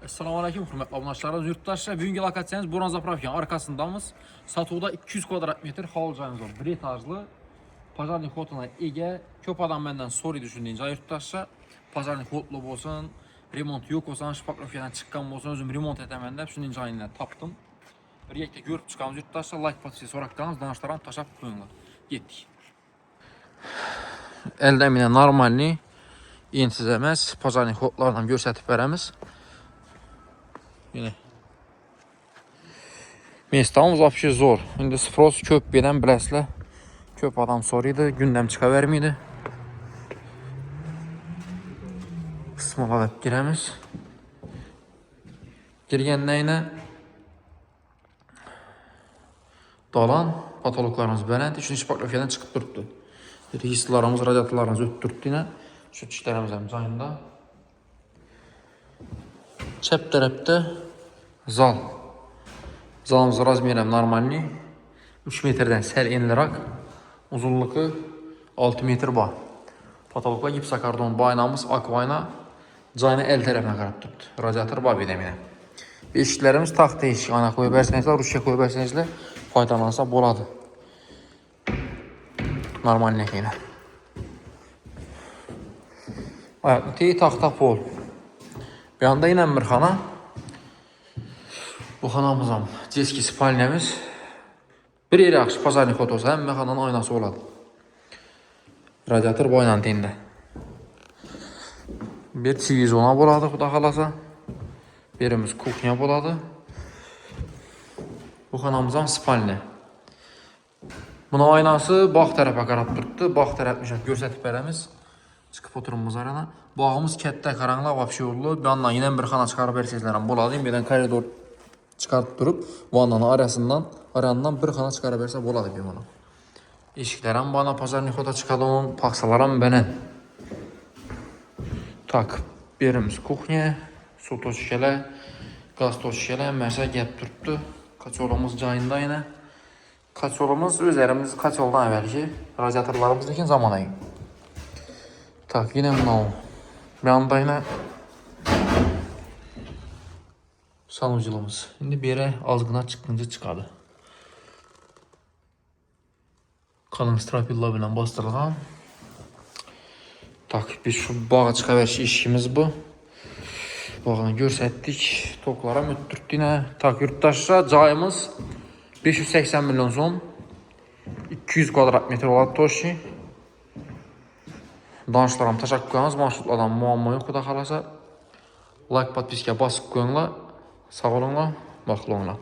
Esselamu Aleyküm, hürmetli abundaşlarımız, yurttaşlar. Bugünkü lokasyonumuz Boran Zapravkan arkasındamız. Satıqda 200 kvadrat metr hal-cayımız var. Bir etajlı. Pazarnik hotuna ege. Köp adam benden soru düşündüyünce yurttaşlar. Pazarnik hotlu olsun, remont yok olsan, şipakrafyadan çıkan olsun, özüm remont etemende. Düşündüyünce ayınla taptım. Bir yekte görüp çıkamız yurttaşlar. Like patisi sorak kalınız, danıştaran taşap koyunlar. Gittik. Elden yine normalni, ensiz emas, pazarnik hotlardan görsətib verəmiz. Yine. Mestamız vapşe zor. İndi sпрос köp beden biləsilə. Köp adam soruydu, gündəm çıxa vermiydi. Qısmaladıb girəmiz. Girgəndə yine dalan, patologlarımız beləndi. Üçün şipakrafyadan çıxıb durdu. Registrlarımız, radiatorlarımız ötdürdü yine. Şu çişlərimiz ayında. Çəp tərəfdə zal. Zalımız razmerəm normalni. 3 metrdən səl enilərək. Uzunluğu 6 metr var. Patologla gipsakardon baynamız akvayna cayına el tərəfinə qarab tutdu. Radiator var bedəminə. Beşiklərimiz taxt değişik. Ana qoya bərsənizlər, Rusya qoya bərsənizlər faydalansa boladı. Normalni yine. Ayaqlı teyi taxta pol. Bir anda yine bir xana. Bu xanamızam ceski spalnemiz. Bir yeri yaxşı pazarnik hot olsa, həmmə xananın aynası oladı. Radiator boyla teyində. Bir televizona boladı xuda xalasa. Birimiz kuxnya boladı. Bu xanamızam spalni. Buna aynası bağ tərəfə qarab durdu. Bağ tərəfmişəm görsətib verəmiz. Çıxıb oturumuz arana. Bağımız kətdə qaranlıq vapşi oldu. Bir yandan yine bir xana çıxarıb versəzlərəm boladı. Birdən koridor çıkartıp durup vannanın arandan bir xana çıxarıb versə boladı bir ona. Eşiklərəm bana pazarnik hota çıxadım, paksalaram bənən. Tak, birimiz kuxnya, su toşkələ, qaz toşkələ, məsə gəb durdu. Kaçolumuz cayında yine. Kaçolumuz üzərimiz kaçoldan əvvəlki radiatorlarımızdakı zamanayım. Tak, yine bunu bir anda yine sanuculuğumuz. Şimdi bir yere azgına çıkınca çıkadı. Kalın strapilla ile bastırılan. Tak, biz şu bağa çıkaverişi işimiz bu. Bağını görsətdik. Toklara müttürdü yine. Tak, yurttaşlar cayımız 580 milyon son. 200 kvadrat metr oladı toşi. Danışlarım təşəkkür qoyunuz. Marşrutlardan muamma yox da xalasa. Like, podpiska basıb qoyunlar. Sağ olunlar, baxlı olunlar.